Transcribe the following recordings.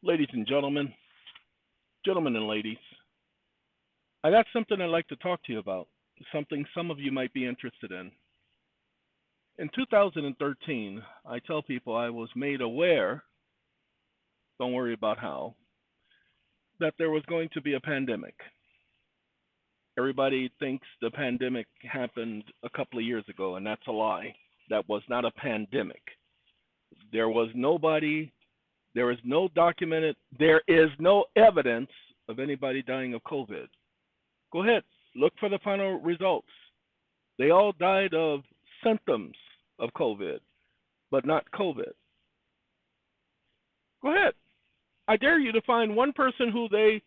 Ladies and gentlemen, gentlemen and ladies, I got something I'd like to talk to you about, something some of you might be interested in. In 2013, I tell people I was made aware, don't worry about how, that there was going to be a pandemic. Everybody thinks the pandemic happened a couple of years ago, and that's a lie. That was not a pandemic. There was no evidence of anybody dying of COVID. Go ahead, look for the final results. They all died of symptoms of COVID, but not COVID. Go ahead. I dare you to find one person who they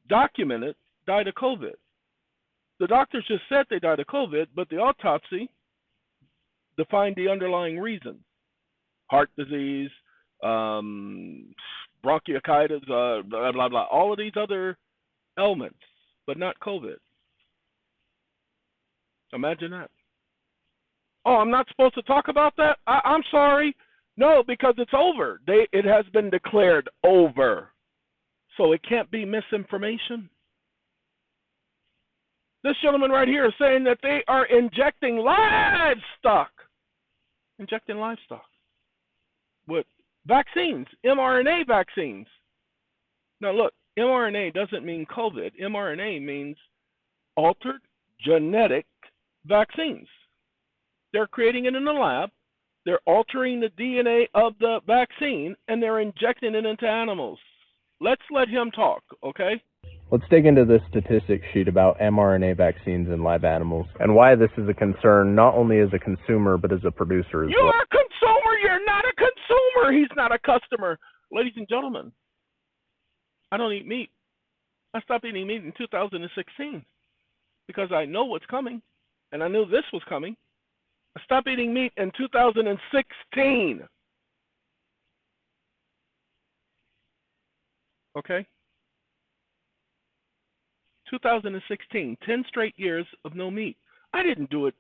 documented died of COVID. The doctors just said they died of COVID, but the autopsy defined the underlying reason. Heart disease, bronchitis, blah, blah, blah, all of these other ailments, but not COVID. Imagine that. Oh, I'm not supposed to talk about that? I'm sorry. No, because it's over. It has been declared over. So it can't be misinformation. This gentleman right here is saying that they are injecting livestock. Injecting livestock with vaccines, mRNA vaccines. Now look, mRNA doesn't mean COVID. mRNA means altered genetic vaccines. They're creating it in the lab. They're altering the DNA of the vaccine, and they're injecting it into animals. Let's let him talk, okay? Let's dig into this statistics sheet about mRNA vaccines in live animals and why this is a concern not only as a consumer but as a producer as well. You're a consumer. You're not a consumer. He's not a customer. Ladies and gentlemen, I don't eat meat. I stopped eating meat in 2016 because I know what's coming, and I knew this was coming. I stopped eating meat in 2016. Okay? 2016, 10 straight years of no meat. I didn't do it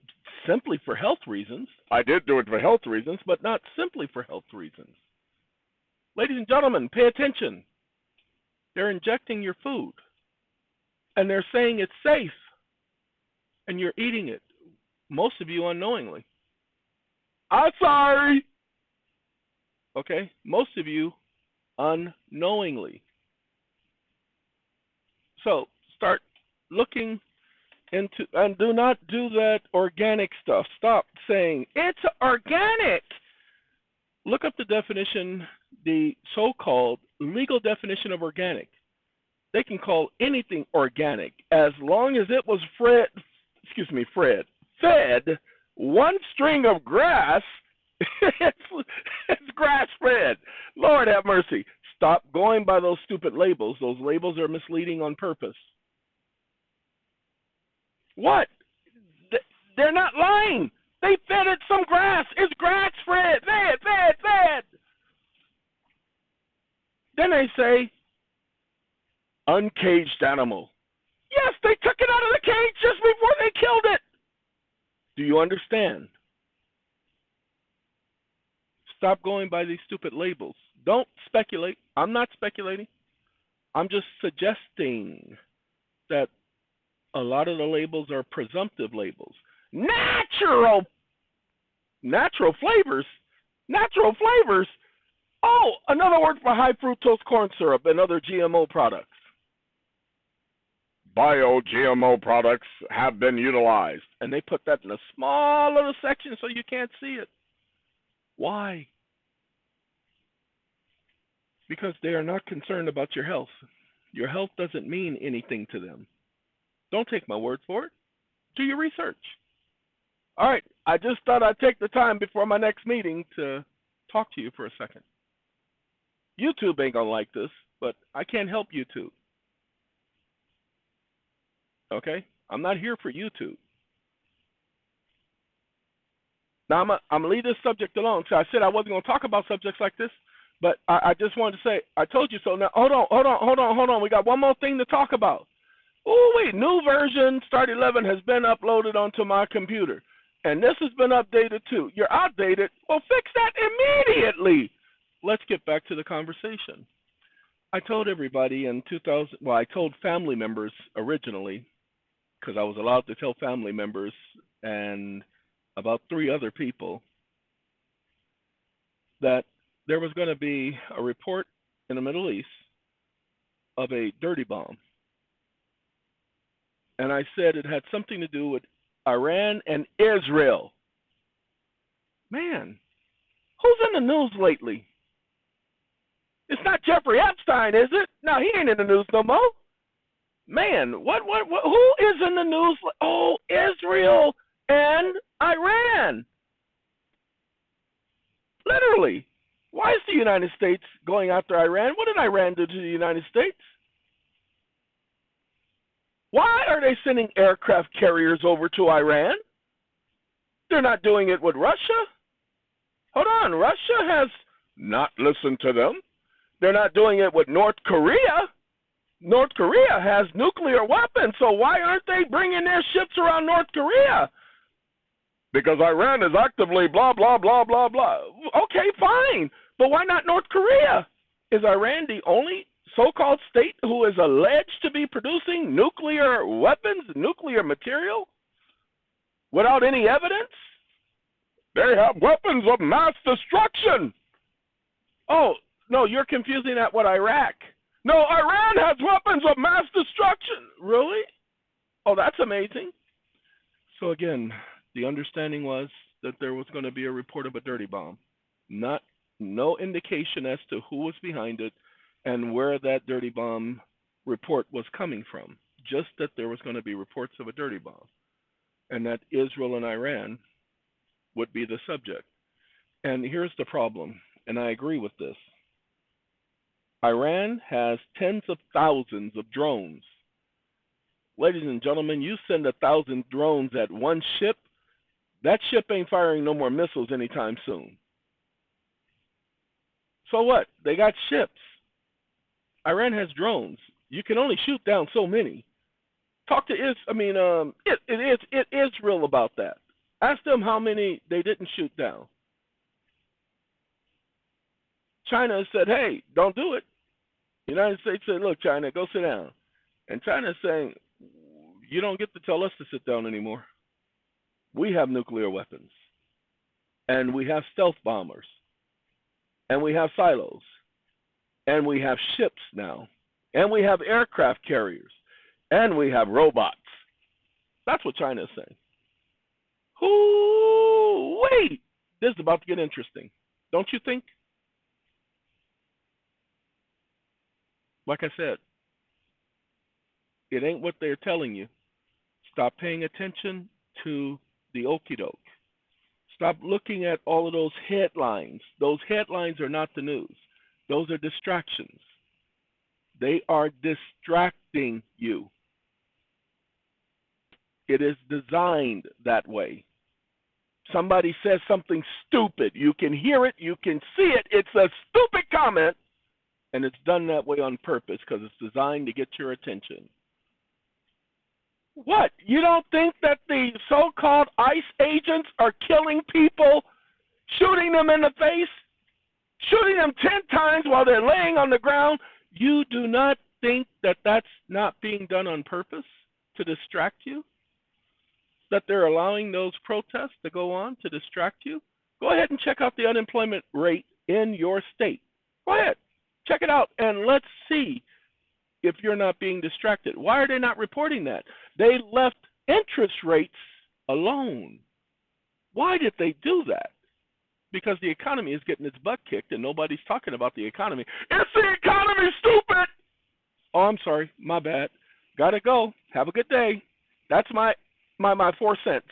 simply for health reasons. I did do it for health reasons, but not simply for health reasons. Ladies and gentlemen, pay attention. They're injecting your food, and they're saying it's safe, and you're eating it, most of you unknowingly. I'm sorry. Okay? Most of you unknowingly. So, start looking into, and do not do that organic stuff. Stop saying, it's organic. Look up the definition, the so-called legal definition of organic. They can call anything organic as long as it was fed one string of grass. It's grass-fed. Lord have mercy. Stop going by those stupid labels. Those labels are misleading on purpose. What? They're not lying. They fed it some grass. It's grass-fed. Fed. Then they say, uncaged animal. Yes, they took it out of the cage just before they killed it. Do you understand? Stop going by these stupid labels. Don't speculate. I'm not speculating. I'm just suggesting that a lot of the labels are presumptive labels. Natural flavors. Natural flavors. Oh, another word for high fructose corn syrup and other GMO products. Bio-GMO products have been utilized. And they put that in a small little section so you can't see it. Why? Because they are not concerned about your health. Your health doesn't mean anything to them. Don't take my word for it. Do your research. All right, I just thought I'd take the time before my next meeting to talk to you for a second. YouTube ain't gonna like this, but I can't help YouTube. Okay? I'm not here for YouTube. Now, I'm gonna leave this subject alone. So I said I wasn't gonna talk about subjects like this, but I just wanted to say, I told you so. Now, hold on. We got one more thing to talk about. Oh, wait, new version, Start 11, has been uploaded onto my computer. And this has been updated too. You're outdated. Well, fix that immediately. Let's get back to the conversation. I told everybody in 2000, well, I told family members originally, because I was allowed to tell family members and about 3 other people, that there was going to be a report in the Middle East of a dirty bomb. And I said it had something to do with Iran and Israel. Man, who's in the news lately? It's not Jeffrey Epstein, is it? No, he ain't in the news no more. Man, who is in the news? Oh, Israel and Iran. Literally. Why is the United States going after Iran? What did Iran do to the United States? Why are they sending aircraft carriers over to Iran? They're not doing it with Russia. Hold on, Russia has not listened to them. They're not doing it with North Korea. North Korea has nuclear weapons, so why aren't they bringing their ships around North Korea? Because Iran is actively blah, blah, blah, blah, blah. Okay, fine, but why not North Korea? Is Iran the only so-called state who is alleged to be producing nuclear weapons, nuclear material, without any evidence? They have weapons of mass destruction. Oh, no, you're confusing that with Iraq. No, Iran has weapons of mass destruction. Really? Oh, that's amazing. So again, the understanding was that there was going to be a report of a dirty bomb. No indication as to who was behind it and where that dirty bomb report was coming from. Just that there was going to be reports of a dirty bomb. And that Israel and Iran would be the subject. And here's the problem, and I agree with this. Iran has tens of thousands of drones. Ladies and gentlemen, you send 1,000 drones at one ship, that ship ain't firing no more missiles anytime soon. So what? They got ships. Iran has drones. You can only shoot down so many. Talk to Israel about that. Ask them how many they didn't shoot down. China said, hey, don't do it. The United States said, look, China, go sit down. And China is saying, you don't get to tell us to sit down anymore. We have nuclear weapons. And we have stealth bombers. And we have silos. And we have ships now. And we have aircraft carriers. And we have robots. That's what China is saying. Wait! This is about to get interesting. Don't you think? Like I said, it ain't what they're telling you. Stop paying attention to the okie doke. Stop looking at all of those headlines. Those headlines are not the news. Those are distractions. They are distracting you. It is designed that way. Somebody says something stupid. You can hear it. You can see it. It's a stupid comment. And it's done that way on purpose because it's designed to get your attention. What? You don't think that the so-called ICE agents are killing people, shooting them in the face, shooting them 10 times while they're laying on the ground? You do not think that that's not being done on purpose to distract you? That they're allowing those protests to go on to distract you? Go ahead and check out the unemployment rate in your state. Go ahead. Check it out, and let's see if you're not being distracted. Why are they not reporting that? They left interest rates alone. Why did they do that? Because the economy is getting its butt kicked, and nobody's talking about the economy. It's the economy, stupid! Oh, I'm sorry. My bad. Gotta go. Have a good day. That's my 4 cents.